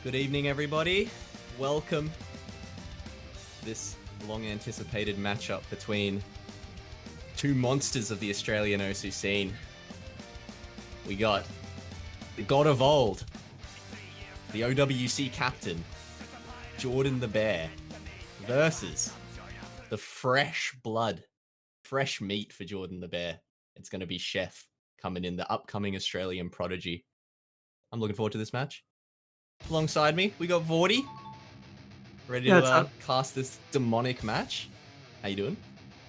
Good evening, everybody. Welcome to this long-anticipated matchup between two monsters of the Australian OC scene. We got the god of old, the OWC captain, Jordan the Bear, versus the fresh blood, fresh meat for Jordan the Bear. It's going to be Chef coming in, the upcoming Australian prodigy. I'm looking forward to this match. Alongside me, we got Vorty, ready to cast this demonic match. How you doing?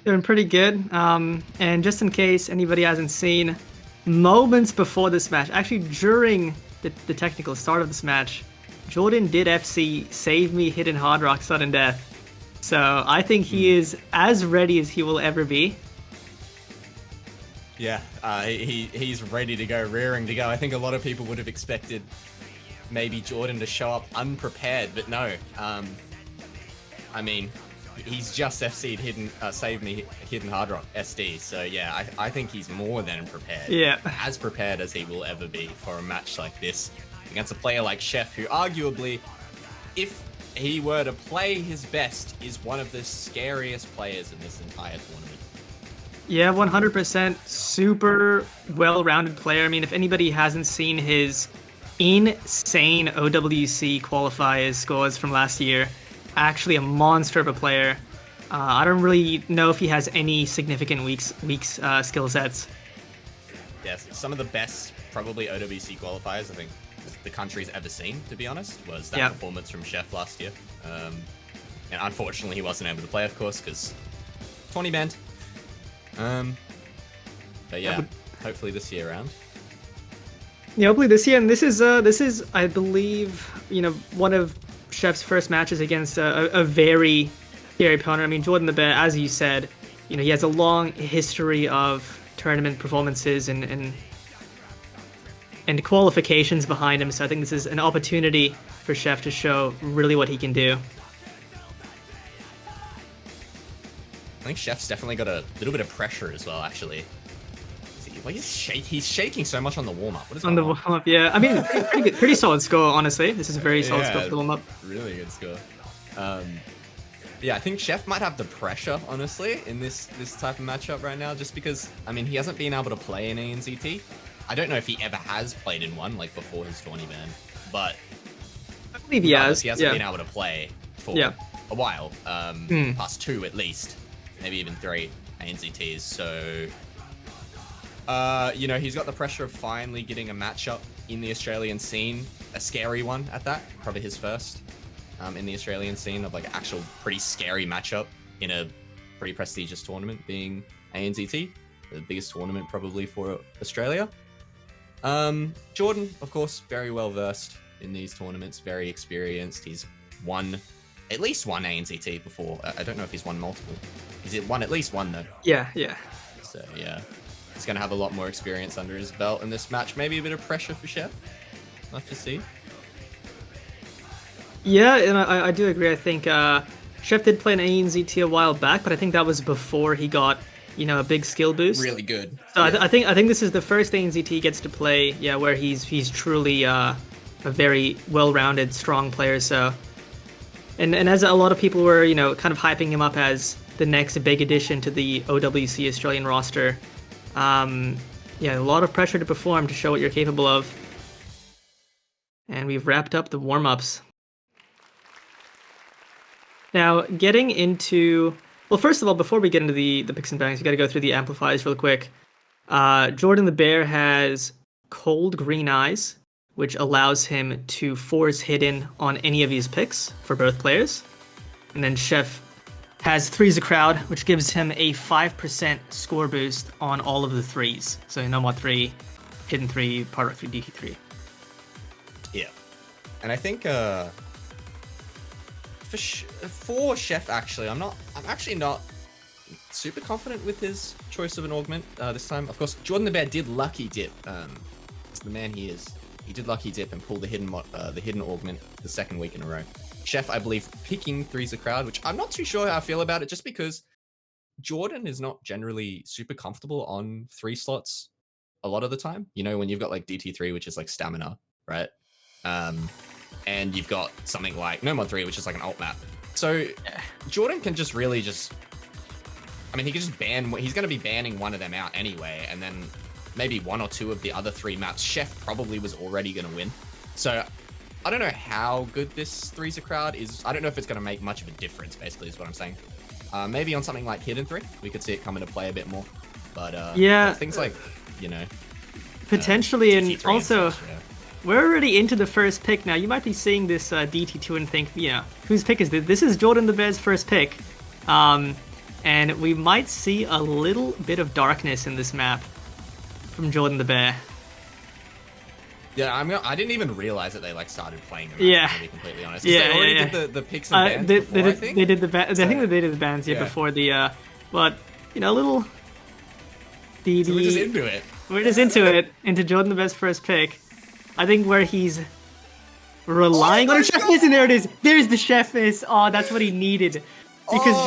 Doing pretty good. And just in case anybody hasn't seen, moments before this match, actually during the technical start of this match, Jordan did FC save me hitting hard rock sudden death. So I think he is as ready as he will ever be. Yeah, he's ready to go, rearing to go. I think a lot of people would have expected maybe Jordan to show up unprepared, but no. I mean, he's just FC'd Save Me Hidden Hard Rock SD, so yeah, I think he's more than prepared. Yeah. As prepared as he will ever be for a match like this against a player like Chef, who arguably, if he were to play his best, is one of the scariest players in this entire tournament. Yeah, 100% super well-rounded player. I mean, if anybody hasn't seen his insane OWC qualifiers scores from last year, actually a monster of a player. I don't really know if he has any significant weak skill sets. Yes, some of the best probably OWC qualifiers I think the country's ever seen, to be honest, was that performance from Chef last year. And unfortunately he wasn't able to play, of course, because 20 banned. But yeah, hopefully this year around. Yeah, hopefully this year, and this is I believe, one of Chef's first matches against a very scary opponent. I mean, Jordan the Bear, as you said, he has a long history of tournament performances and qualifications behind him. So I think this is an opportunity for Chef to show really what he can do. I think Chef's definitely got a little bit of pressure as well, actually. Like he's shaking so much on the warm-up. What is on the warm-up? Yeah, I mean, pretty solid score, honestly. This is a very solid score for the warm-up. Really good score. Yeah, I think Chef might have the pressure, honestly, in this type of matchup right now, just because, I mean, he hasn't been able to play in ANZT. I don't know if he ever has played in one, like before his 20 ban, but I believe he has. He hasn't been able to play for a while, past 2 at least, maybe even 3 ANZTs. So he's got the pressure of finally getting a matchup in the Australian scene, a scary one at that, probably his first in the Australian scene of like actual pretty scary matchup in a pretty prestigious tournament, being ANZT, the biggest tournament probably for Australia. Jordan, of course, very well versed in these tournaments, very experienced. He's won at least one ANZT before. I don't know if he's won multiple. Is it won at least one though? Yeah. So yeah. He's going to have a lot more experience under his belt in this match. Maybe a bit of pressure for Chef. We'll have to see. Yeah, and I do agree. I think Chef did play an ANZT a while back, but I think that was before he got, a big skill boost. Really good. So yeah. I think this is the first ANZT he gets to play, where he's truly a very well-rounded, strong player. So, and as a lot of people were, kind of hyping him up as the next big addition to the OWC Australian roster. A lot of pressure to perform to show what you're capable of. And we've wrapped up the warm-ups. Now, getting into... Well, first of all, before we get into the picks and bangs, we got to go through the amplifiers real quick. Jordan the Bear has Cold Green Eyes, which allows him to force hidden on any of his picks for both players. And then Chef has Three's a Crowd, which gives him a 5% score boost on all of the threes. So No Mod 3, Hidden 3, Part Rock 3, DT 3. Yeah. And I think for Chef, actually, I'm actually not super confident with his choice of an augment this time. Of course, Jordan the Bear did lucky dip. It's the man he is. He did lucky dip and pull the hidden augment the second week in a row. Chef, I believe, picking Three's a Crowd, which I'm not too sure how I feel about it, just because Jordan is not generally super comfortable on 3 slots a lot of the time. When you've got like DT3, which is like stamina, right? and you've got something like No Mod 3, which is like an alt map. So Jordan can just really just... I mean, he can just ban... He's going to be banning one of them out anyway, and then maybe one or two of the other 3 maps. Chef probably was already going to win. So I don't know how good this Threeser crowd is. I don't know if it's going to make much of a difference, basically, is what I'm saying. Maybe on something like Hidden 3, we could see it come into play a bit more. But yeah, things like, you know... Potentially, and also... And such, yeah. We're already into the first pick now. You might be seeing this DT2 and think, yeah, whose pick is this? This is Jordan the Bear's first pick. And we might see a little bit of darkness in this map from Jordan the Bear. Yeah, I didn't even realize that they like started playing the map, yeah. to be completely honest. Yeah, they already did the picks and bans before, I think. They did the I think they did the bans before the but you know, a little So we're just into it. We're just into it, into Jordan the Bear's first pick. I think where he's relying on a chef miss, and there it is. There's the chef miss. Oh, that's what he needed. Because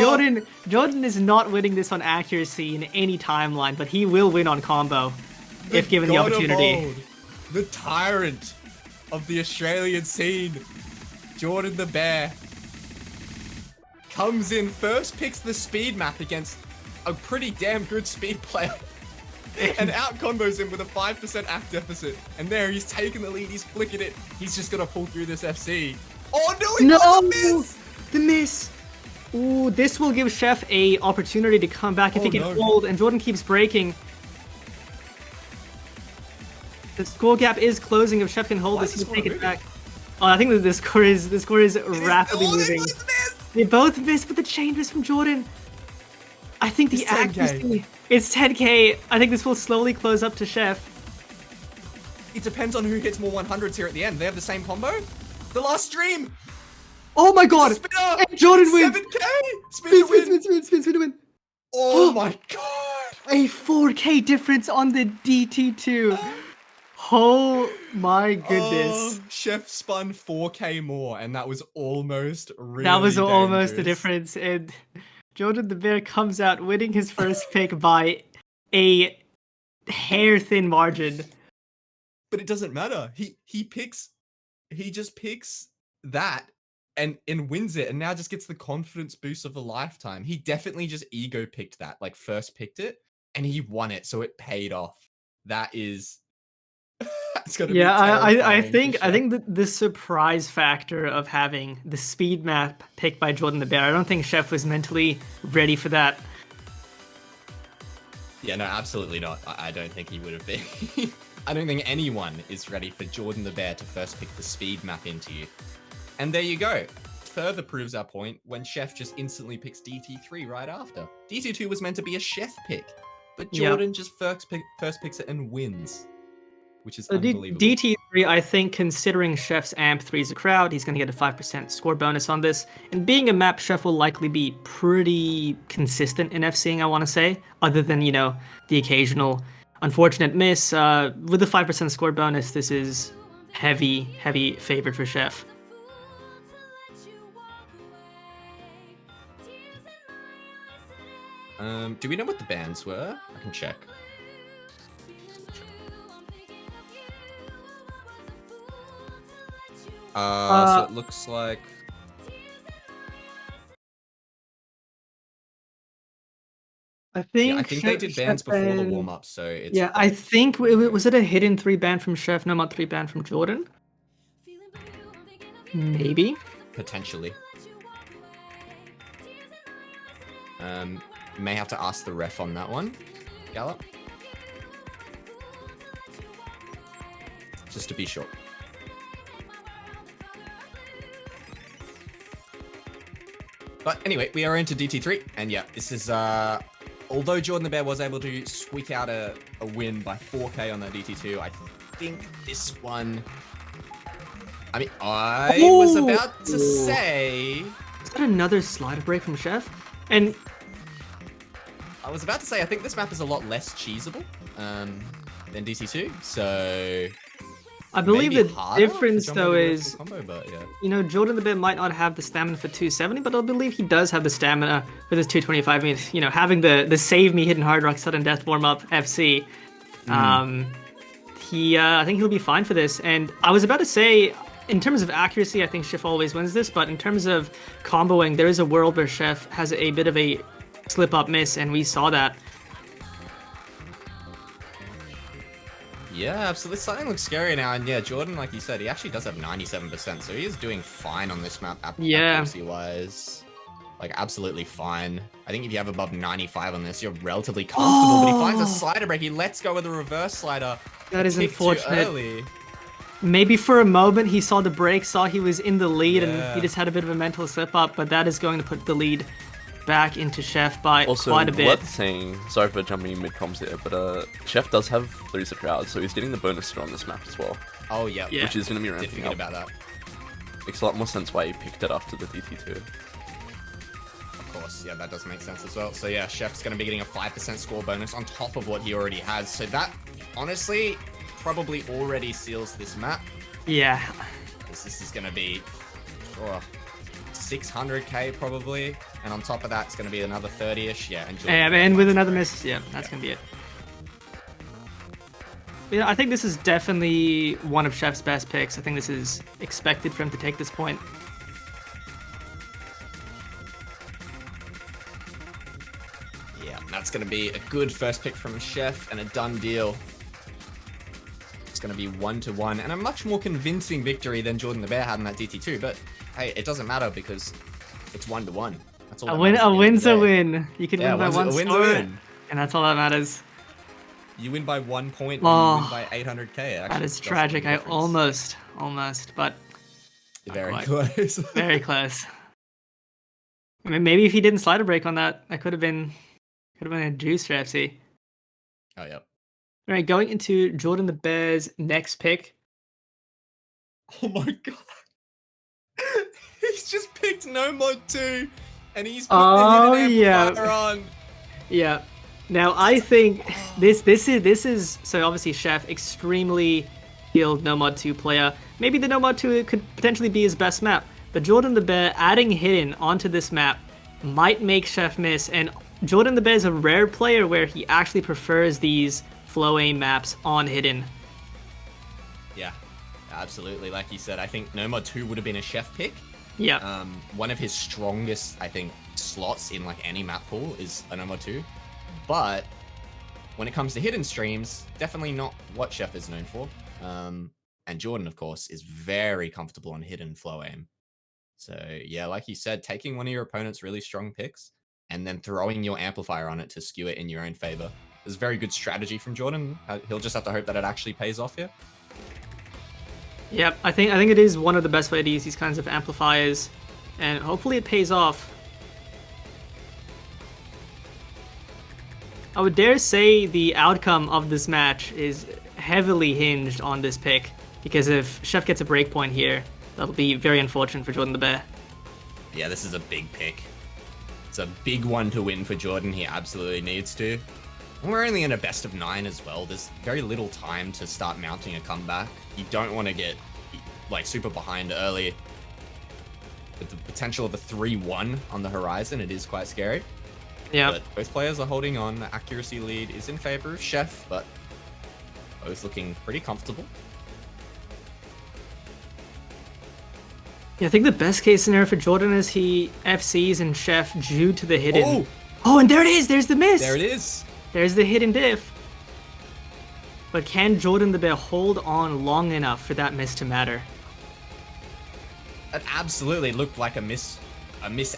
Jordan is not winning this on accuracy in any timeline, but he will win on combo if given the opportunity. The tyrant of the Australian scene, Jordan the Bear, comes in first, picks the speed map against a pretty damn good speed player. And out combos him with a 5% act deficit. And there, he's taken the lead, he's flicking it. He's just gonna pull through this FC. Oh no, he got the miss! The miss! Ooh, this will give Chef a opportunity to come back if he can hold, and Jordan keeps breaking. The score gap is closing. If Chef can hold this, he can take it back. Oh, I think that the score is rapidly moving. They both missed, but the chain miss from Jordan. I think the accuracy... It's 10k. I think this will slowly close up to Chef. It depends on who hits more 100s here at the end. They have the same combo? The last stream! Oh my god! And Jordan wins! 7k! Spin to win! Oh my god! A 4k difference on the DT2. Oh my goodness. Chef spun 4k more, and that was almost really That was almost dangerous. the difference, and Jordan the Bear comes out winning his first pick by a hair-thin margin. But it doesn't matter. He just picks that and wins it, and now just gets the confidence boost of a lifetime. He definitely just ego picked that, like first picked it, and he won it, so it paid off. That is... It's gonna be I think the surprise factor of having the speed map picked by Jordan the Bear, I don't think Chef was mentally ready for that. Yeah, no, absolutely not. I don't think he would have been. I don't think anyone is ready for Jordan the Bear to first pick the speed map into you. And there you go. Further proves our point when Chef just instantly picks DT3 right after. DT2 was meant to be a Chef pick, but Jordan just first picks it and wins. Which is unbelievable. DT3, I think, considering Chef's AMP3 is a crowd, he's going to get a 5% score bonus on this. And being a map, Chef will likely be pretty consistent in FCing, I want to say, other than, you know, the occasional unfortunate miss. With the 5% score bonus, this is heavy favorite for Chef. Do we know what the bans were? I can check. So it looks like... I think they did bans before the warm-up, so it's... Yeah, I think... Was it a hidden 3 ban from Chef, no mod 3 ban from Jordan? Maybe? Potentially. May have to ask the ref on that one. Gallop. Just to be sure. But anyway, we are into DT3, and yeah, this is, although Jordan the Bear was able to squeak out a win by 4k on that DT2, I think this one... I mean, I was about to say... Is that another slider break from Chef? And... I was about to say, I think this map is a lot less cheesable than DT2, so... I believe the difference, though, is, combo, but yeah. You know, Jordan the Bear might not have the stamina for 270, but I believe he does have the stamina for this 225. I mean, you know, having the Save Me Hidden Hard Rock Sudden Death warm-up FC, I think he'll be fine for this. And I was about to say, in terms of accuracy, I think Chef always wins this, but in terms of comboing, there is a world where Chef has a bit of a slip-up miss, and we saw that. Yeah, absolutely. Something looks scary now, and yeah, Jordan, like you said, he actually does have 97%, so he is doing fine on this map, accuracy-wise. Like, absolutely fine. I think if you have above 95 on this, you're relatively comfortable, but he finds a slider break. He lets go with the reverse slider. That is unfortunate. Too early. Maybe for a moment he saw the break, saw he was in the lead, and he just had a bit of a mental slip-up, but that is going to put the lead back into Chef by quite a bit. Also, worth saying, sorry for jumping in mid-comms there, but Chef does have Loser Crowd, so he's getting the bonus score on this map as well. Oh, yeah. Which is going to be ramping Did forget up. about that. Makes a lot more sense why he picked it after the DT2. Of course, yeah, that does make sense as well. So yeah, Chef's going to be getting a 5% score bonus on top of what he already has. So that, honestly, probably already seals this map. Yeah. This is going to be 600k probably, and on top of that, it's going to be another 30ish. Yeah, and with another miss, yeah, that's going to be it. Yeah, I think this is definitely one of Chef's best picks. I think this is expected for him to take this point. Yeah, that's going to be a good first pick from Chef and a done deal. It's going to be 1-1 and a much more convincing victory than Jordan the Bear had in that DT2. But hey, it doesn't matter because it's 1-1. That's all. A win's a win. You can win by one score, and that's all that matters. You win by 1 point, and you win by 800k. That is tragic. I almost, but very close. Very close. I mean, maybe if he didn't slider break on that, that could have been a juice for FC. Oh yeah. All right, going into Jordan the Bear's next pick. Oh my god. He's just picked No Mod 2 and he's put the hidden amplifier on. Yeah. Now I think this is so obviously Chef, extremely skilled No Mod 2 player. Maybe the No Mod 2 could potentially be his best map, but Jordan the Bear adding hidden onto this map might make Chef miss, and Jordan the Bear is a rare player where he actually prefers these flow aim maps on hidden. Yeah, absolutely. Like you said, I think No Mod 2 would have been a Chef pick. Yeah. One of his strongest, I think, slots in like any map pool is a No Mod 2. But when it comes to hidden streams, definitely not what Chef is known for. And Jordan, of course, is very comfortable on hidden flow aim. So yeah, like you said, taking one of your opponent's really strong picks and then throwing your amplifier on it to skew it in your own favor is a very good strategy from Jordan. He'll just have to hope that it actually pays off here. Yep, I think it is one of the best ways to use these kinds of amplifiers, and hopefully it pays off. I would dare say the outcome of this match is heavily hinged on this pick, because if Chef gets a breakpoint here, that'll be very unfortunate for Jordan the Bear. Yeah, this is a big pick. It's a big one to win for Jordan. He absolutely needs to. And we're only in a best of 9 as well. There's very little time to start mounting a comeback. You don't want to get like super behind early. With the potential of a 3-1 on the horizon, it is quite scary. Yeah. But both players are holding on. The accuracy lead is in favor of Chef, but both looking pretty comfortable. Yeah, I think the best case scenario for Jordan is he FCs and Chef due to the hidden. Oh, and there it is. There's the miss. There it is. There's the hidden diff. But can Jordan the Bear hold on long enough for that miss to matter? That absolutely looked like a miss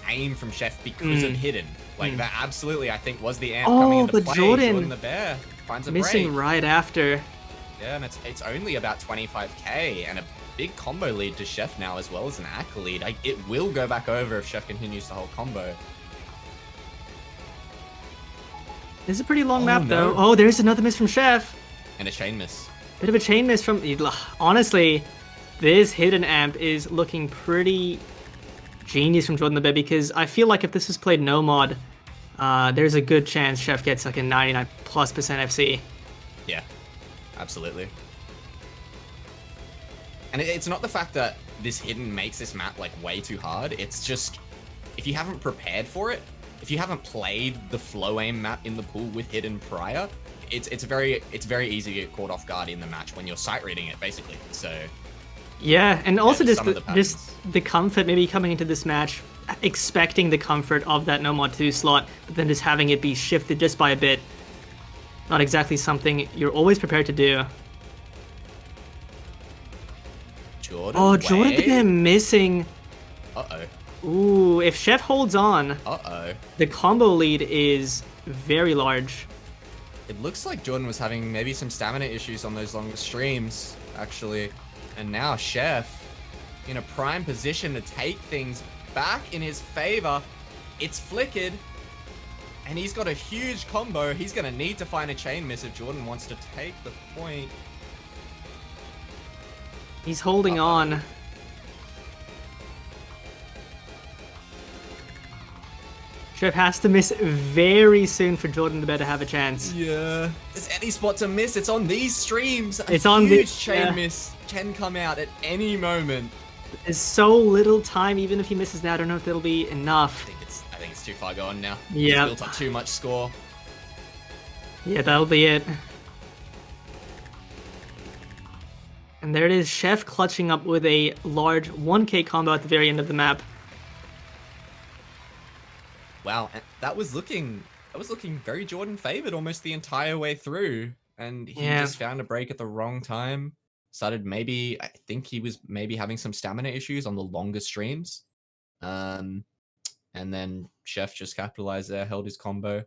aim from Chef because of hidden. Like that absolutely, I think, was the amp coming into play. Jordan the Bear finds a missing break. right after. Yeah, and it's only about 25k and a big combo lead to Chef now as well as an acc lead. It will go back over if Chef continues to hold combo. This is a pretty long map though. Oh, there's another miss from Chef. And a chain miss. Bit of a chain miss from... Honestly, this hidden amp is looking pretty genius from Jordan the Bear, because I feel like if this is played no mod, there's a good chance Chef gets like a 99+% FC. Yeah, absolutely. And it's not the fact that this hidden makes this map like way too hard. It's just, if you haven't prepared for it, if you haven't played the flow aim map in the pool with hidden prior, it's very easy to get caught off guard in the match when you're sight reading it, basically. So Yeah, and also just just some of the the comfort, maybe coming into this match, expecting the comfort of that No Mod 2 slot, but then just having it be shifted just by a bit. Not exactly something you're always prepared to do. Jordan. Oh, Jordan the Bear missing. Uh-oh. Ooh, if Chef holds on, Uh-oh. the combo lead is very large. It looks like Jordan was having maybe some stamina issues on those longer streams, actually. And now Chef in a prime position to take things back in his favor. It's flickered. And he's got a huge combo. He's going to need to find a chain miss if Jordan wants to take the point. He's holding on. Chef has to miss very soon for Jordan to better have a chance. Yeah. There's any spot to miss. It's on these streams. It's on huge the chain miss can come out at any moment. There's so little time. Even if he misses now, I don't know if it'll be enough. I think it's too far gone now. Yeah. He's built up too much score. Yeah, that'll be it. And there it is, Chef clutching up with a large 1k combo at the very end of the map. Wow, that was looking very Jordan favored almost the entire way through, and he just found a break at the wrong time. I think he was maybe having some stamina issues on the longer streams, and then Chef just capitalized there, held his combo.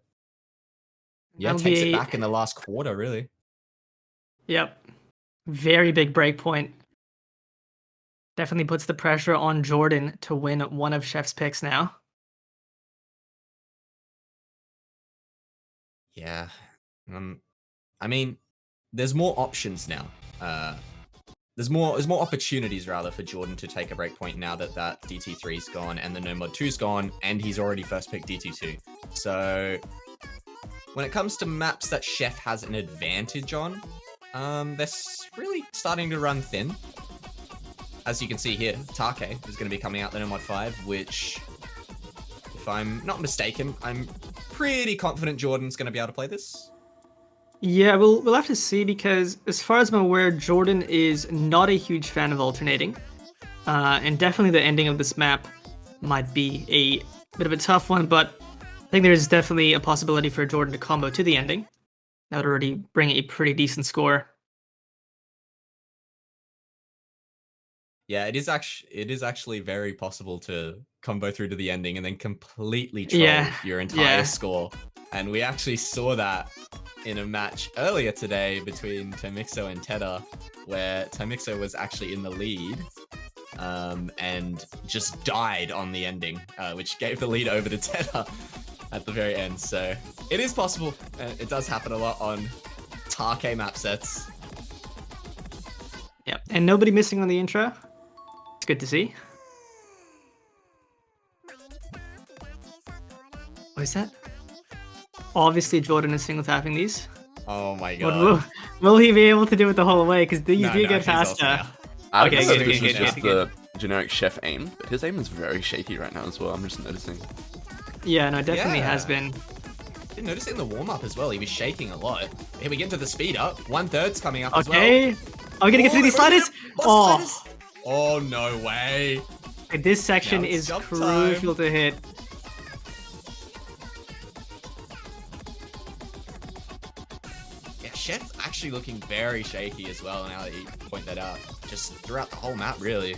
Yeah, takes it back in the last quarter, really. Yep, very big break point. Definitely puts the pressure on Jordan to win one of Chef's picks now. Yeah. I mean, there's more options now. There's more opportunities rather for Jordan to take a breakpoint now that DT3's gone and the No Mod 2's gone, and he's already first picked DT2. So when it comes to maps that Chef has an advantage on, they're really starting to run thin. As you can see here, Take is going to be coming out the No Mod 5, which, if I'm not mistaken, I'm pretty confident Jordan's going to be able to play this. Yeah, we'll have to see, because as far as I'm aware, Jordan is not a huge fan of alternating. And definitely the ending of this map might be a bit of a tough one, but I think there's definitely a possibility for Jordan to combo to the ending. That would already bring a pretty decent score. Yeah, it is actually very possible to combo through to the ending and then completely troll your entire score. And we actually saw that in a match earlier today between Tomixo and Tedder, where Tomixo was actually in the lead and just died on the ending, which gave the lead over to Tedder at the very end. So it is possible. It does happen a lot on Take map sets. Yeah, and nobody missing on the intro. It's good to see. What is that? Obviously, Jordan is single tapping these. Oh my god. Will he be able to do it the whole way? Because these do get faster. Okay, good. The generic Chef aim, but his aim is very shaky right now as well. I'm just noticing. Yeah, no, it definitely has been. Been noticing the warm up as well. He was shaking a lot. Here we get into the speed up. 1/3's coming up as well. Okay. Are we gonna get through these sliders? Oh no way. This section is crucial to hit. Yeah, Chef actually looking very shaky as well now that you point that out. Just throughout the whole map, really.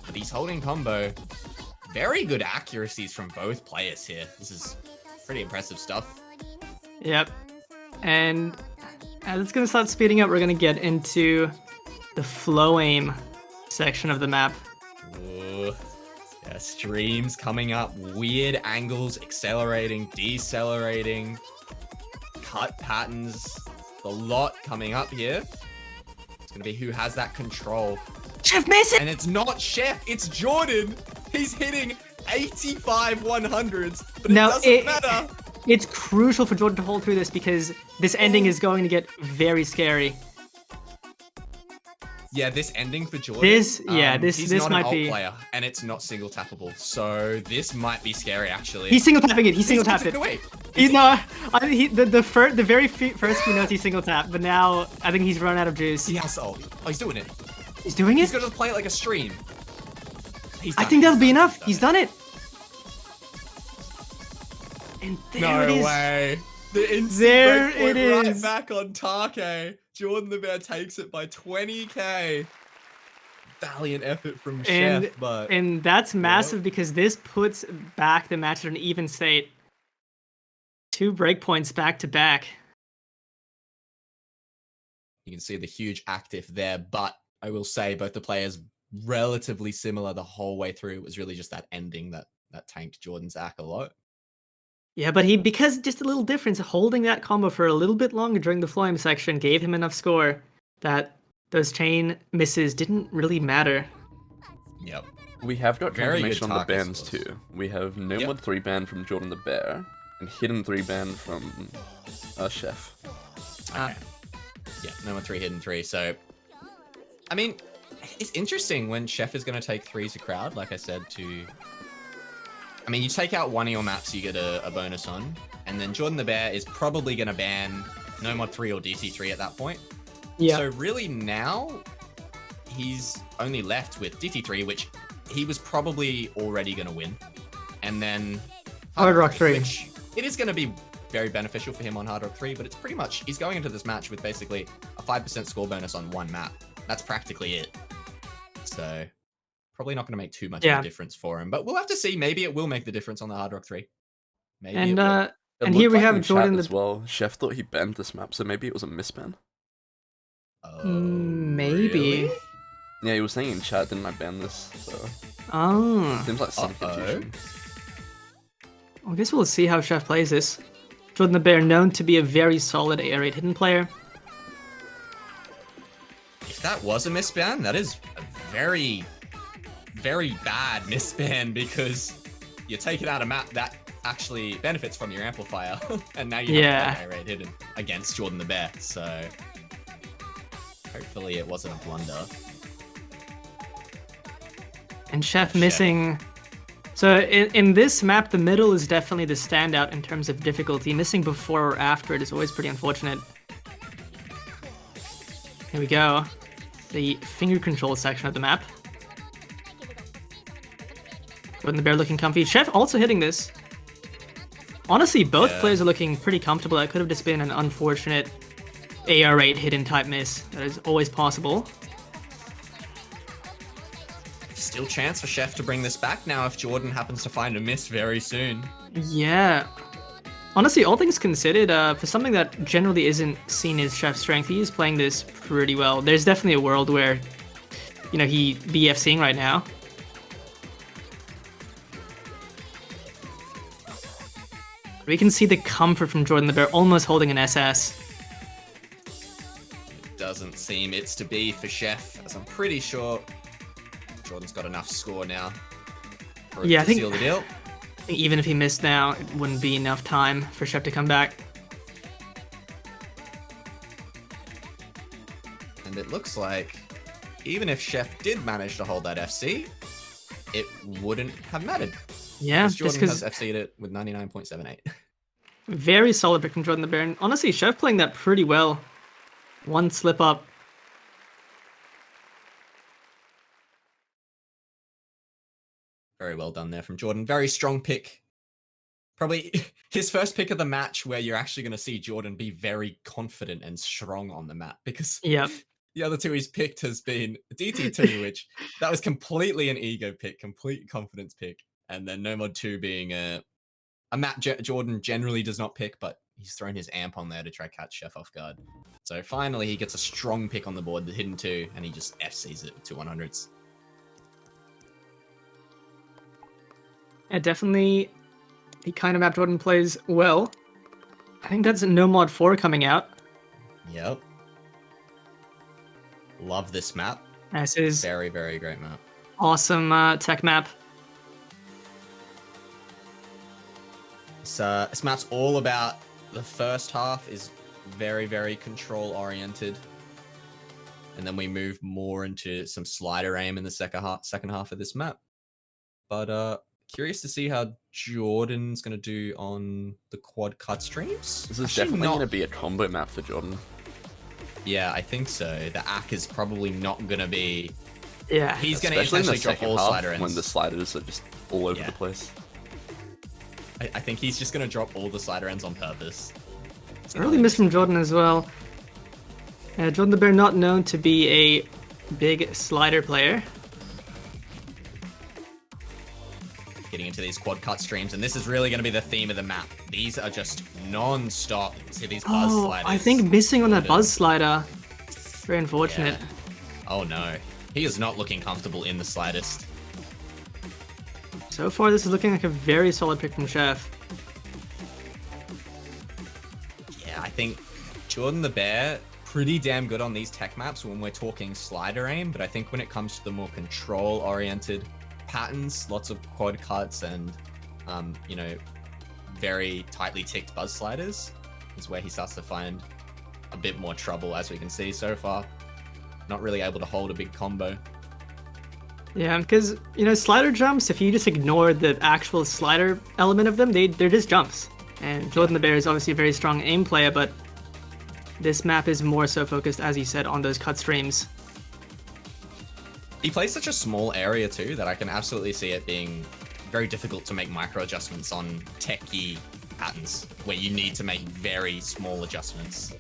But he's holding combo. Very good accuracies from both players here. This is pretty impressive stuff. Yep. And as it's gonna start speeding up, we're gonna get into the flow aim section of the map. Ooh. Yeah, streams coming up, weird angles, accelerating, decelerating, cut patterns, a lot coming up here. It's gonna be who has that control. Chef missing! And it's not Chef, it's Jordan. He's hitting 85 100s, but it doesn't matter. It's crucial for Jordan to hold through this, because this ending is going to get very scary. Yeah, this ending for Jordan. He's this not might an ult be player, and it's not single tappable, so this might be scary actually. He's single tapping it. He's single tapped it. Wait, the very first few notes he single tapped, but now I think he's run out of juice. He has ult. Oh, he's doing it. He's doing He's it? gonna just play it like a stream. I think that'll be enough. He's done it. And there it No is. way. The instant There breakpoint it right is. back on Take. Jordan the Bear takes it by 20k. Valiant effort from Chef, but And that's massive because this puts back the match at an even state. 2 breakpoints back to back. you can see the huge active there. But I will say both the players relatively similar the whole way through. It was really just that ending that tanked Jordan's Zach a lot. Yeah, but because just a little difference, holding that combo for a little bit longer during the flame section gave him enough score that those chain misses didn't really matter. Yep. We have got Very good confirmation on the Tarkus bans scores. too. We have no mod 3 ban from Jordan the Bear, and hidden 3 ban from Chef. Okay. Yeah, no more 3 hidden 3. So, I mean, it's interesting when Chef is going to take 3 to crowd, like I said, I mean, you take out one of your maps, you get a bonus on, and then Jordan the Bear is probably going to ban no mod 3 or DT3 at that point. Yeah. So really now, he's only left with DT3, which he was probably already going to win. And then Hard Rock 3. which it is going to be very beneficial for him on Hard Rock 3, but it's pretty much, he's going into this match with basically a 5% score bonus on one map. That's practically it. So probably not going to make too much of a difference for him, but we'll have to see. Maybe it will make the difference on the Hard Rock 3. Maybe And it will. It and here looked we like have in Jordan chat the as well. Chef thought he banned this map, so maybe it was a misban. Oh, maybe. really? Yeah, he was saying in chat, didn't I ban this? So Oh. seems like some confusion. Well, I guess we'll see how Chef plays this. Jordan the Bear, known to be a very solid AR8 hidden player. If that was a misban, that is a very, very bad misban because you're taking out a map that actually benefits from your amplifier, and now you have to play AR8 hidden against Jordan the Bear. So hopefully it wasn't a blunder. And Chef missing. So in this map, the middle is definitely the standout in terms of difficulty. Missing before or after it is always pretty unfortunate. Here we go. The finger control section of the map. Jordan the Bear looking comfy. Chef also hitting this. Honestly, both players are looking pretty comfortable. That could have just been an unfortunate AR8 hidden type miss. That is always possible. Still chance for Chef to bring this back now if Jordan happens to find a miss very soon. Yeah. Honestly, all things considered, for something that generally isn't seen as Chef's strength, he is playing this pretty well. There's definitely a world where, you know, he BFCing right now. We can see the comfort from Jordan the Bear almost holding an SS. It doesn't seem it's to be for Chef, as I'm pretty sure Jordan's got enough score now for it to seal the deal. I think even if he missed now, it wouldn't be enough time for Chef to come back. And it looks like even if Chef did manage to hold that FC, it wouldn't have mattered. Yeah, Jordan has FC'd it with 99.78. Very solid pick from Jordan the Bear. And honestly, Chef playing that pretty well. One slip up. Very well done there from Jordan. Very strong pick. Probably his first pick of the match where you're actually going to see Jordan be very confident and strong on the map, because the other two he's picked has been DT2, which that was completely an ego pick, complete confidence pick. And then No Mod 2 being a map Jordan generally does not pick, but he's thrown his amp on there to try catch Chef off guard. So finally he gets a strong pick on the board, the hidden 2, and he just FCs it to 100s. Yeah, definitely the kind of map Jordan plays well. I think that's No Mod 4 coming out. Yep. Love this map. This is very, very great map. Awesome tech map. So this map's all about the first half is very, very control oriented. And then we move more into some slider aim in the second half of this map. But curious to see how Jordan's going to do on the quad cut streams. This is definitely going to be a combo map for Jordan. Yeah, I think so. The Ack is probably not going to be... Yeah. He's going to Especially in the essentially drop second all half slider ends. when the sliders are just all over Yeah. the place. I think he's just going to drop all the slider ends on purpose. Early miss from Jordan as well. Jordan the Bear not known to be a big slider player. Getting into these quad cut streams, and this is really going to be the theme of the map. These are just non-stop. See these buzz sliders. I think missing on that Jordan. buzz slider. Very unfortunate. Yeah. Oh no. He is not looking comfortable in the slightest. So far, this is looking like a very solid pick from Chef. Yeah, I think Jordan the Bear, pretty damn good on these tech maps when we're talking slider aim, but I think when it comes to the more control-oriented patterns, lots of quad cuts and, you know, very tightly ticked buzz sliders is where he starts to find a bit more trouble, as we can see so far. Not really able to hold a big combo. Yeah, because, you know, slider jumps, if you just ignore the actual slider element of them, they're just jumps. And Jordan the Bear is obviously a very strong aim player, but this map is more so focused, as you said, on those cut streams. He plays such a small area too that I can absolutely see it being very difficult to make micro adjustments on techy patterns where you need to make very small adjustments.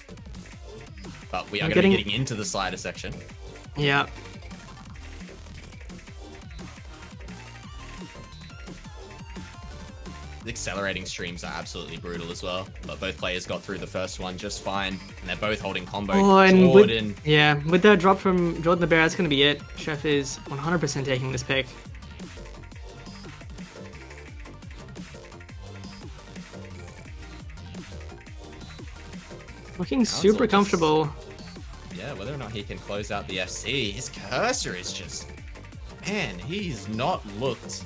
But we are going to be getting into the slider section. Yeah. The accelerating streams are absolutely brutal as well, but both players got through the first one just fine, and they're both holding combo. Oh, and Jordan. with that drop from Jordan the Bear, that's going to be it. Chef is 100% taking this pick. Looking super comfortable. Yeah, whether or not he can close out the FC, his cursor is just... Man, he's not looked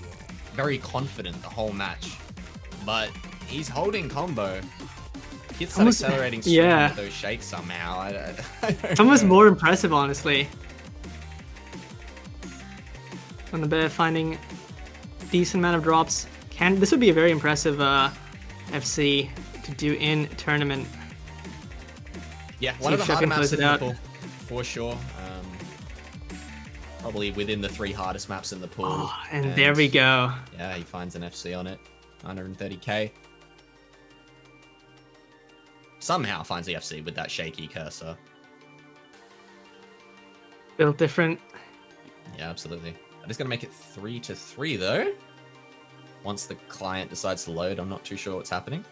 very confident the whole match. But he's holding combo. Gets that accelerating stream with those shakes somehow. I don't It's almost know. more impressive, honestly. On the Bear finding decent amount of drops. This would be a very impressive FC to do in tournament. Yeah, one of the Chef harder can maps close in it the out. pool, for sure. Probably within the 3 hardest maps in the pool. Oh, and there we go. Yeah, he finds an FC on it. 130k. Somehow finds the FC with that shaky cursor. Built different. Yeah, absolutely. That is going to make it 3-3 though. Once the client decides to load, I'm not too sure what's happening.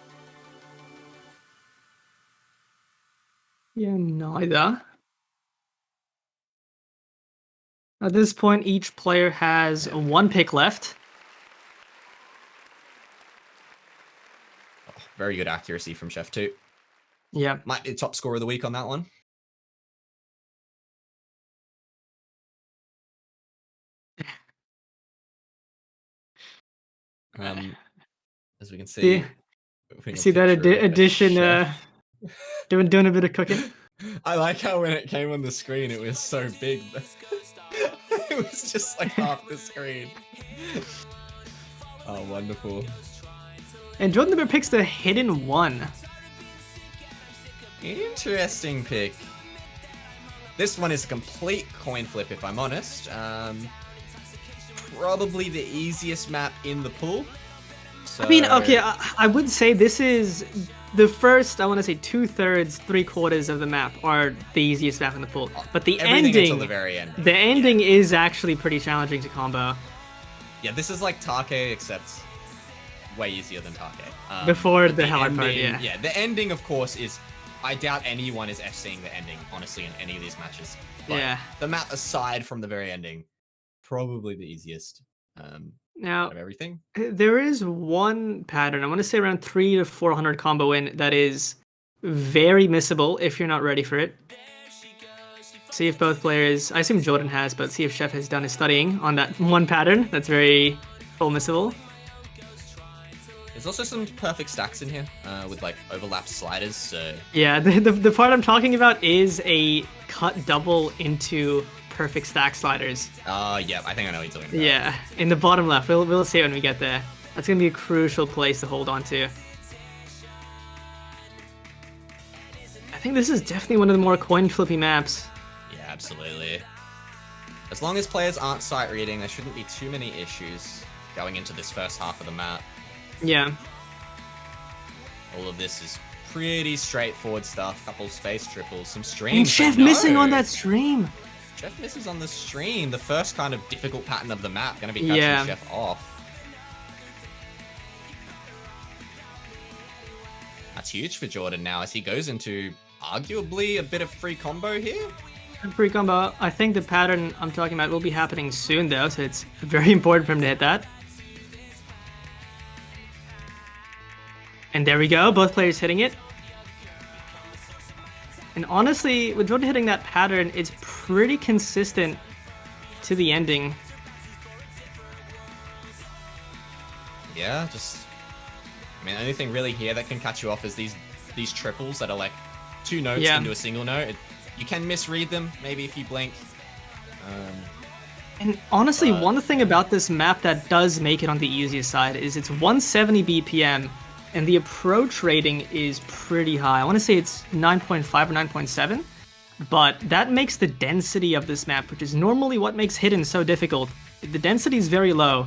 Yeah, neither. At this point, each player has 1 pick left. Oh, very good accuracy from Chef 2. Yeah. Might be the top scorer of the week on that one. As we can see, See that addition doing a bit of cooking. I like how when it came on the screen, it was so big. It was just like half the screen. Oh, wonderful. And Jordan the Bear picks the hidden 1. Interesting pick. This one is a complete coin flip, if I'm honest. Probably the easiest map in the pool. So... I mean, okay, I would say this is the first, I want to say 2/3, 3/4 of the map are the easiest map in the pool. But the everything ending, until the very end. The ending is actually pretty challenging to combo. Yeah, this is like Take, except way easier than Take. Before the hard ending, part, yeah. Yeah, the ending, of course, is... I doubt anyone is FCing the ending, honestly, in any of these matches. But Yeah. the map, aside from the very ending, probably the easiest Now, out of everything. there is one pattern, I want to say around 300 to 400 combo in, that is very missable if you're not ready for it. See if both players, I assume Jordan has, but see if Chef has done his studying on that one pattern that's very full missable. There's also some perfect stacks in here with like overlap sliders, so... Yeah, the part I'm talking about is a cut double into perfect stack sliders. Yeah, I think I know what you're talking about. Yeah, in the bottom left. We'll see it when we get there. That's going to be a crucial place to hold on to. I think this is definitely one of the more coin flippy maps. Yeah, absolutely. As long as players aren't sight reading, there shouldn't be too many issues going into this first half of the map. Yeah. All of this is pretty straightforward stuff. Couple space triples, some streams. And Chef missing on that stream. Chef misses on the stream. The first kind of difficult pattern of the map. Going to be catching Chef off. That's huge for Jordan now as he goes into arguably a bit of free combo here. Free combo. I think the pattern I'm talking about will be happening soon though, so it's very important for him to hit that. And there we go, both players hitting it. And honestly, with Jordan hitting that pattern, it's pretty consistent to the ending. Yeah, just... I mean, the only thing really here that can catch you off is these triples that are like 2 notes into a single note. You can misread them, maybe if you blink. And honestly, one thing about this map that does make it on the easiest side is it's 170 BPM, and the approach rating is pretty high. I want to say it's 9.5 or 9.7, but that makes the density of this map, which is normally what makes Hidden so difficult. The density is very low,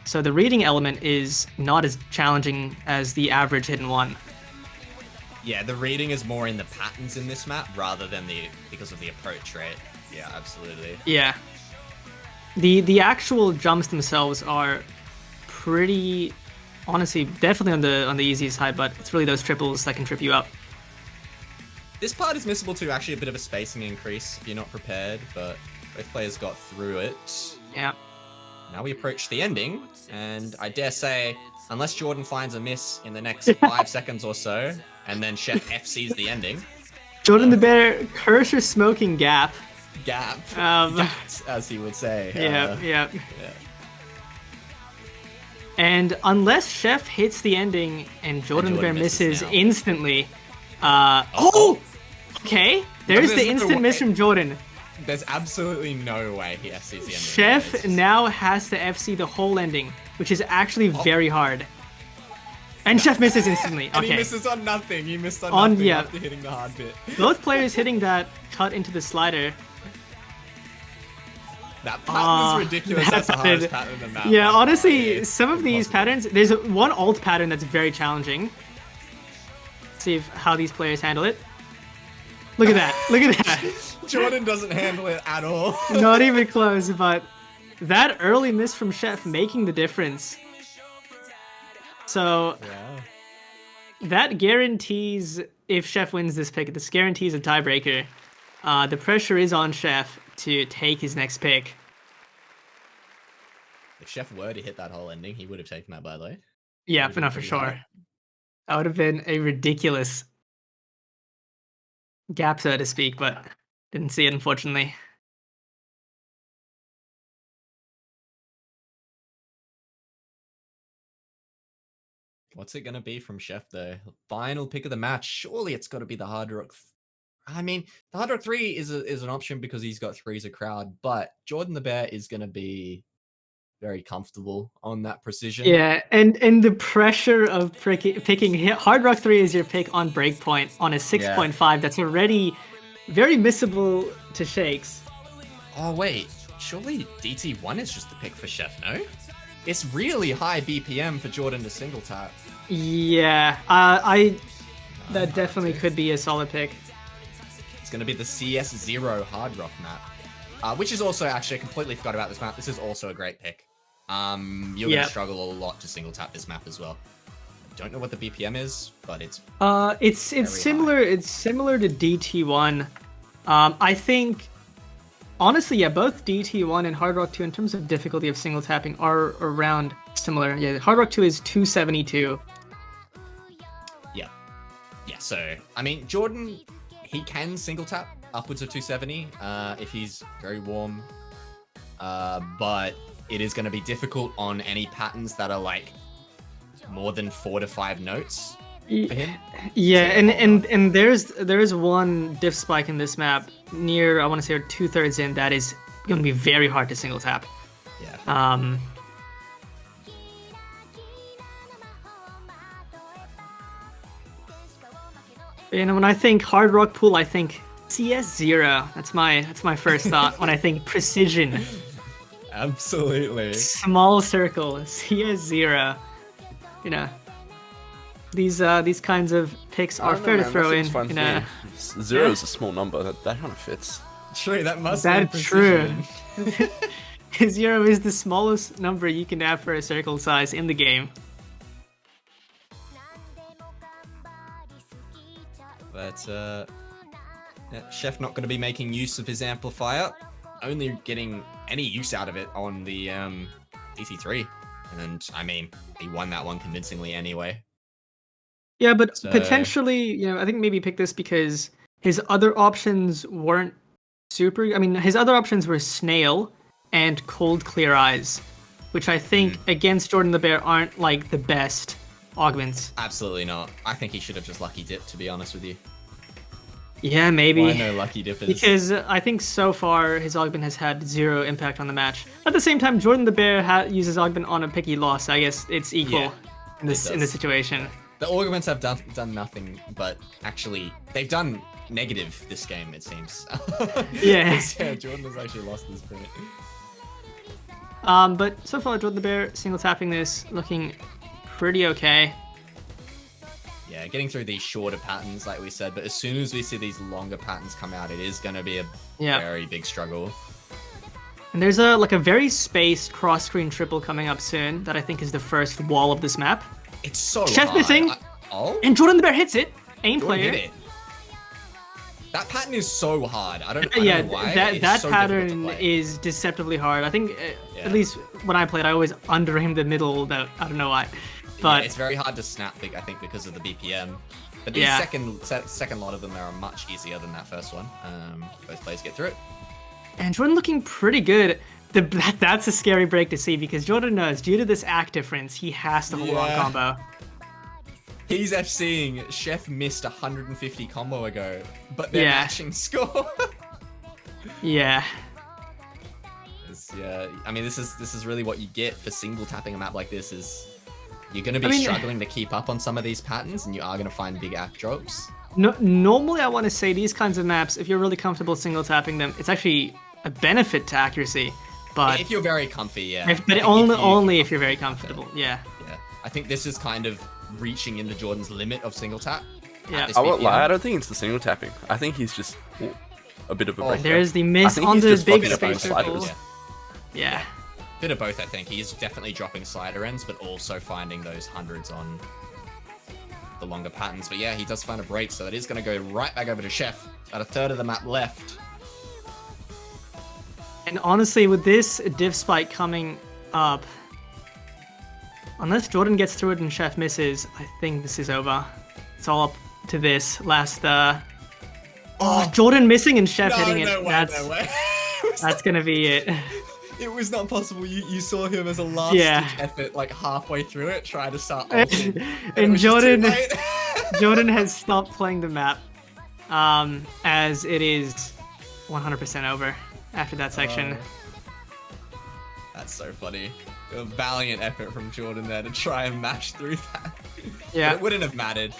so the reading element is not as challenging as the average Hidden one. Yeah, the reading is more in the patterns in this map rather than because of the approach rate. Yeah, absolutely. Yeah. The actual jumps themselves are pretty, honestly, definitely on the easiest side, but it's really those triples that can trip you up. This part is missable too, actually a bit of a spacing increase if you're not prepared, but both players got through it. Yeah. Now we approach the ending, and I dare say, unless Jordan finds a miss in the next 5 seconds or so, and then Chef FCs the ending. Jordan the Bear, cursor smoking gap. Gapped, as he would say. Yeah. And unless Chef hits the ending and Jordan the Bear misses instantly, okay. There's the instant miss from Jordan. There's absolutely no way he FCs the ending. Chef now has to FC the whole ending, which is actually very hard. And Chef misses instantly. And he misses on nothing. He missed on nothing after hitting the hard bit. Both players hitting that cut into the slider. That pattern is ridiculous. That's the hardest pattern in the map. Yeah, honestly, some of these patterns, there's one alt pattern that's very challenging. Let's see how these players handle it. Look at that. Look at that. Jordan doesn't handle it at all. Not even close, but that early miss from Chef making the difference. So that guarantees, if Chef wins this pick, this guarantees a tiebreaker. The pressure is on Chef to take his next pick. If Chef were to hit that whole ending, he would have taken that, by the way. Yeah, but not for sure. That would have been a ridiculous gap, so to speak, but didn't see it, unfortunately. What's it going to be from Chef, though? Final pick of the match. Surely it's got to be the Hard Rock. I mean, the Hard Rock 3 is an option because he's got 3 as a crowd, but Jordan the Bear is going to be very comfortable on that precision. Yeah, and the pressure of picking Hard Rock 3 is your pick on breakpoint on a 6.5 that's already very missable to Shakes. Oh, wait. Surely DT1 is just the pick for Chef, no? It's really high BPM for Jordan to single tap. Yeah, that definitely could be a solid pick. It's going to be the CS0 Hard Rock map, which is also, actually, I completely forgot about this map. This is also a great pick. You're going to struggle a lot to single tap this map as well. I don't know what the BPM is, but it's similar. High. It's similar to DT1. I think, honestly, yeah, both DT1 and Hard Rock 2 in terms of difficulty of single tapping are around similar. Yeah, Hard Rock 2 is 272. Yeah. So I mean, Jordan, he can single tap upwards of 270 if he's very warm, but it is going to be difficult on any patterns that are like more than 4 to 5 notes for him. Yeah, and there's one diff spike in this map near, I want to say 2/3 in, that is going to be very hard to single tap. Yeah. When I think hard rock pool, I think CS0. That's my first thought when I think precision. Absolutely. Small circle, CS0. You know, these kinds of picks I are don't know, fair to man, throw that in. seems fine to me. Zero is a small number. That kind of fits. True, that must That's be true. precision. 0 is the smallest number you can have for a circle size in the game. But yeah, Chef not going to be making use of his amplifier, only getting any use out of it on the DC3. And I mean, he won that one convincingly anyway. Yeah, but So- potentially, I think maybe pick this because his other options weren't super. I mean, his other options were Snail and Cold Clear Eyes, which I think against Jordan the Bear aren't like the best augments. Absolutely not. I think he should have just Lucky Dip, to be honest with you. Yeah, maybe. Why no Lucky Dippers? Because I think so far his augment has had 0 impact on the match. At the same time, Jordan the Bear uses augment on a picky loss. So I guess it's equal Yeah, in this situation. The augments have done nothing, but actually they've done negative this game, it seems. Yeah. Yeah, Jordan has actually lost this point. But so far, Jordan the Bear single tapping this, looking pretty okay. Yeah, getting through these shorter patterns, like we said, but as soon as we see these longer patterns come out, it is going to be a very big struggle. And there's a very spaced cross-screen triple coming up soon that I think is the first wall of this map. It's so Chef hard. missing, and Jordan the Bear hits it. Aim Jordan player. hit it. That pattern is so hard. I don't Yeah, know why. that It's so difficult to pattern play. is deceptively hard. I think at least when I played, I always under-aimed the middle. Though I don't know why, but it's very hard to snap. I think because of the BPM. But the second lot of them are much easier than that first one. Both players get through it. And Jordan looking pretty good. That's a scary break to see because Jordan knows due to this act difference, he has to hold on combo. He's FCing. Chef missed 150 combo ago, but they're matching score. Yeah. I mean, this is really what you get for single tapping a map like this. Is you're going to be struggling to keep up on some of these patterns, and you are going to find big act drops. No, normally, I want to say these kinds of maps, if you're really comfortable single tapping them, it's actually a benefit to accuracy. But if you're very comfy, but only if you're very comfortable. Yeah. I think this is kind of reaching into Jordan's limit of single tap. Yeah. I won't lie, I don't think it's the single tapping. I think he's just a bit of a breaker. There's the miss on the big space circle. Yeah. Bit of both, I think. He's definitely dropping slider ends, but also finding those hundreds on the longer patterns. But yeah, he does find a break, so that is going to go right back over to Chef. About a third of the map left. And honestly, with this div spike coming up, unless Jordan gets through it and Chef misses, I think this is over. It's all up to this last. Jordan missing and Chef hitting it. That's gonna be it. It was not possible. You saw him as a last-ditch effort, like halfway through it, trying to start ulting. And Jordan has stopped playing the map, as it is 100% over after that section. That's so funny. A valiant effort from Jordan there to try and mash through that. Yeah. But it wouldn't have mattered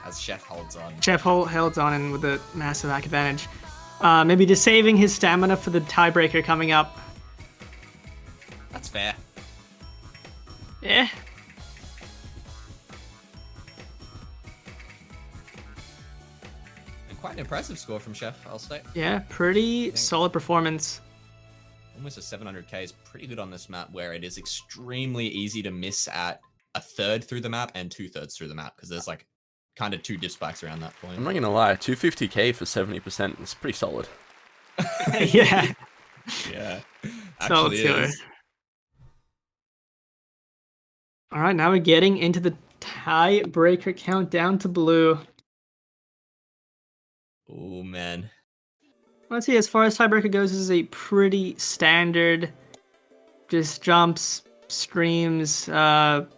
as Chef holds on. Chef held on and with a massive back advantage. Maybe just saving his stamina for the tiebreaker coming up. That's fair. Yeah. And quite an impressive score from Chef, I'll say. Yeah, pretty solid performance. Almost a 700k is pretty good on this map, where it is extremely easy to miss at a third through the map and 2/3 through the map, because there's like kind of 2 div spikes around that point. I'm not gonna lie, 250k for 70% is pretty solid. Yeah. Yeah. Solid killer. All right, now we're getting into the tiebreaker countdown to blue. Oh man. Let's see, as far as tiebreaker goes, this is a pretty standard, just jumps, screams, the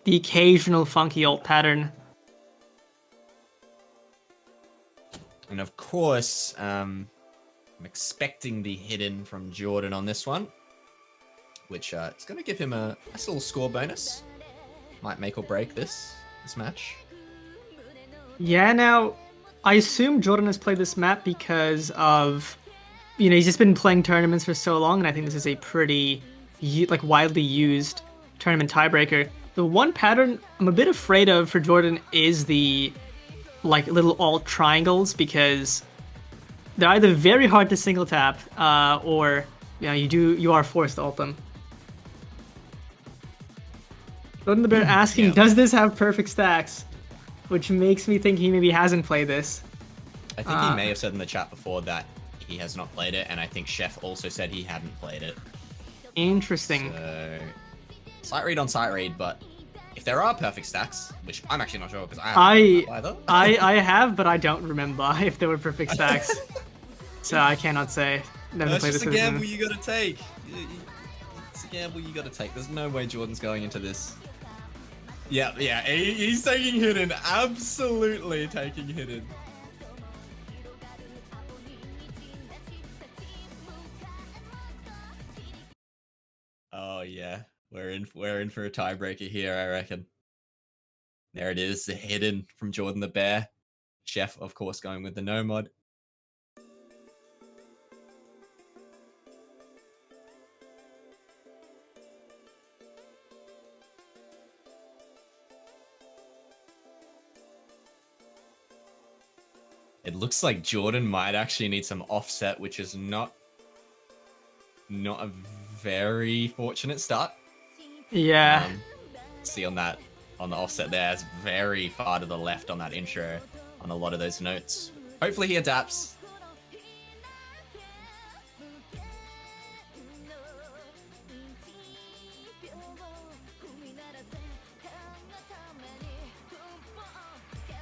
occasional funky ult pattern. And of course, I'm expecting the hidden from Jordan on this one, which is going to give him a nice little score bonus. Might make or break this match. Yeah, now, I assume Jordan has played this map because of, he's just been playing tournaments for so long, and I think this is a pretty, like, widely used tournament tiebreaker. The one pattern I'm a bit afraid of for Jordan is the, like, little alt triangles, because they're either very hard to single tap, or you are forced to ult them. Jordan the Bear asking, does this have perfect stacks? Which makes me think he maybe hasn't played this. I think he may have said in the chat before that he has not played it, and I think Chef also said he hadn't played it. Interesting. So, sight read on sight read, but if there are perfect stacks, which I'm actually not sure because I haven't played that either. I have, but I don't remember if there were perfect stacks. So I cannot say. Never That's played just this a gamble you gotta take. It's a gamble you gotta take. There's no way Jordan's going into this. Yeah, he's taking hidden. Absolutely taking hidden. Oh yeah, we're in for a tiebreaker here, I reckon. There it is, the hidden from Jordan the Bear. Chef, of course, going with the no mod. It looks like Jordan might actually need some offset, which is not a very fortunate start. Yeah. See on the offset there, it's very far to the left on that intro on a lot of those notes. Hopefully he adapts.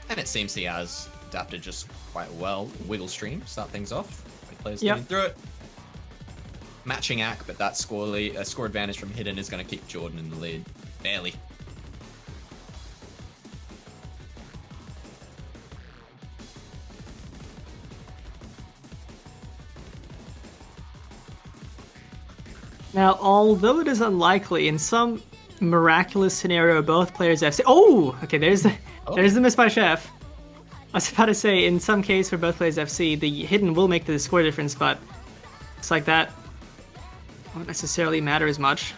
And it seems he has adapted just quite well. Wiggle stream, start things off. Players getting through it. Matching act, but that score advantage from hidden is going to keep Jordan in the lead. Barely. Now, although it is unlikely, in some miraculous scenario, both players have... Oh! Okay, there's the miss by Chef. I was about to say, in some case for both players FC, the hidden will make the score difference, but it's like that won't necessarily matter as much.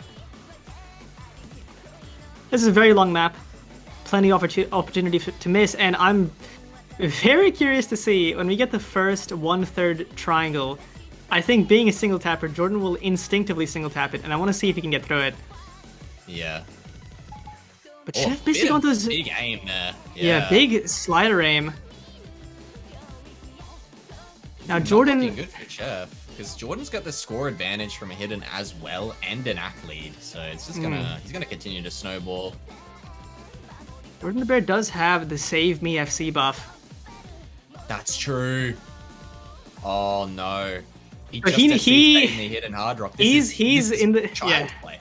This is a very long map, plenty of opportunity to miss, and I'm very curious to see when we get the first 1/3 triangle. I think being a single tapper, Jordan will instinctively single tap it, and I want to see if he can get through it. Yeah. But Chef basically on those big aim there. Yeah, big slider aim. Now Jordan, not looking good for Chef, because Jordan's got the score advantage from a hidden as well and an act lead, so it's just he's gonna continue to snowball. Jordan the Bear does have the Save Me FC buff. That's true. Oh no. He But just he the hidden hard rock. This he's is in the child's play.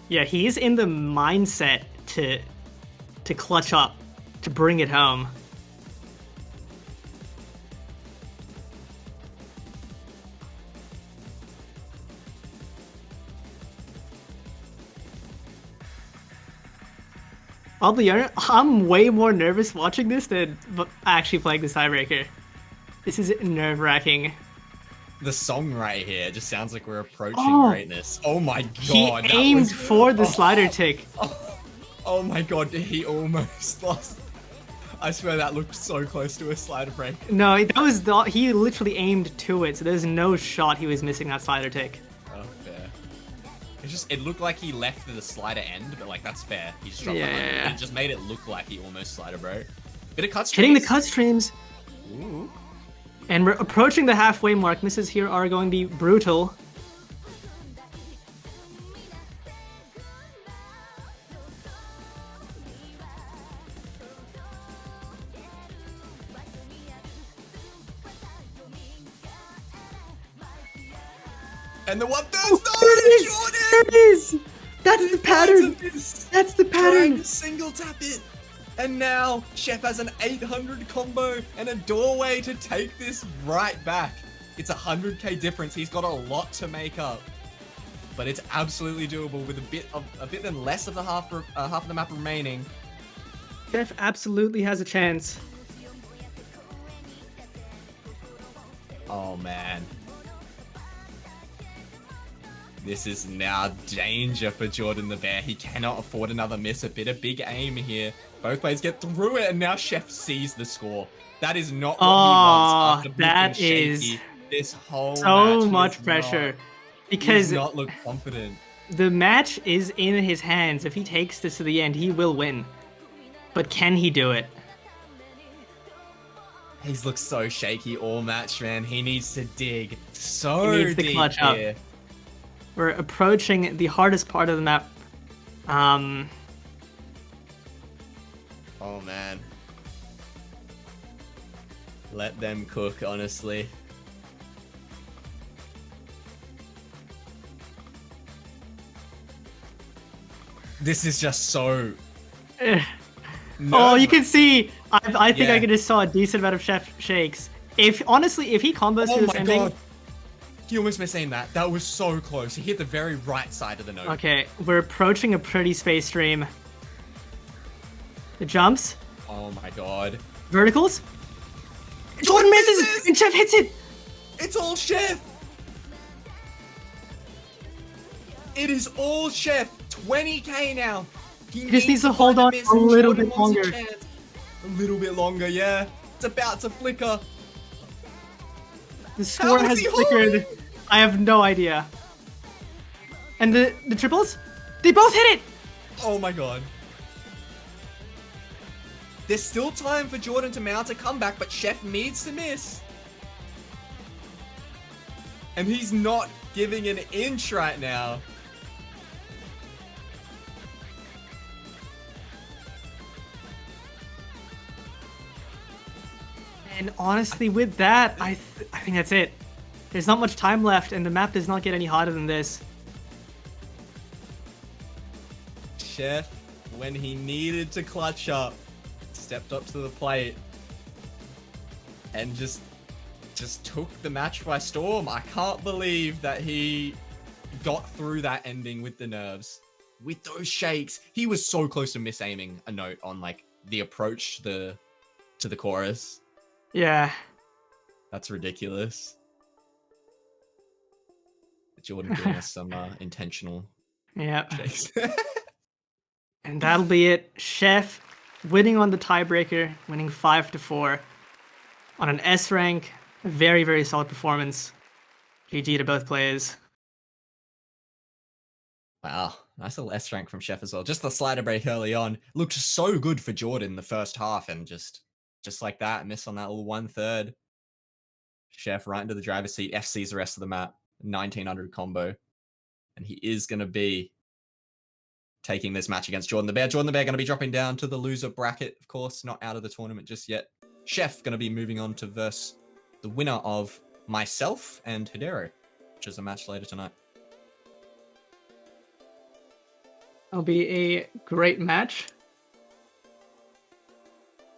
Yeah, he's in the mindset to clutch up, to bring it home. I'll be honest, I'm way more nervous watching this than actually playing this tiebreaker. This is nerve-wracking. The song right here just sounds like we're approaching greatness. Oh my god. He aimed for the slider tick. Oh my god, he almost lost. I swear that looked so close to a slider break. No, that was he literally aimed to it, so there's no shot he was missing that slider tick. Oh, fair. It looked like he left the slider end, but like that's fair. He just dropped Yeah. It just made it look like he almost slider broke. Bit of cut streams. Hitting the cut streams. Ooh. And we're approaching the halfway mark. Misses here are going to be brutal. And the 1/3 There it is! There it is! That's the pattern! That's the pattern! Trying to single tap it! And now, Chef has an 800 combo and a doorway to take this right back. It's a 100k difference. He's got a lot to make up. But it's absolutely doable with a bit than less of the half of the map remaining. Chef absolutely has a chance. Oh, man. This is now danger for Jordan the Bear. He cannot afford another miss. A bit of big aim here. Both players get through it, and now Chef sees the score. That is not what he wants after looking that shaky is this whole so match. much pressure. He Because does not look confident. the match is in his hands. If he takes this to the end, he will win. But can he do it? He's looked so shaky all match, man. He needs to dig so He needs to deep clutch up. here. We're approaching the hardest part of the map. Oh, man. Let them cook, honestly. This is just so... Oh, you can see. I think Yeah. I just saw a decent amount of Chef shakes. If honestly, if he combos Oh through this my ending, god. He almost missed aim that. That was so close. He hit the very right side of the node. okay, we're approaching a pretty space stream. The jumps, Oh my god. verticals. Jordan misses, and Chef hits it. It's all Chef! It is all Chef. 20k now. He just needs to hold find on miss a and little Jordan bit wants a longer. chance. A little bit longer, yeah. It's about to flicker. The score is has he flickered. holding? I have no idea. And the triples, they both hit it. Oh my god. There's still time for Jordan to mount a comeback, but Chef needs to miss. And he's not giving an inch right now. And honestly, with that, I think that's it. There's not much time left, and the map does not get any harder than this. Chef, when he needed to clutch up, stepped up to the plate and just took the match by storm. I can't believe that he got through that ending with the nerves. With those shakes, he was so close to misaiming a note on like the approach to the chorus. Yeah. That's ridiculous. Jordan giving us some intentional Yeah. shakes. And that'll be it. Chef winning on the tiebreaker, winning 5-4 on an S rank. A very, very solid performance. GG to both players. Wow, nice little S rank from Chef as well. Just the slider break early on looked so good for Jordan the first half, and just like that, miss on that little 1/3. Chef right into the driver's seat, FC's the rest of the map, 1900 combo, and he is going to be taking this match against Jordan the Bear. Jordan the Bear going to be dropping down to the loser bracket, of course, not out of the tournament just yet. Chef going to be moving on to verse the winner of myself and Hidero, which is a match later tonight. It'll be a great match.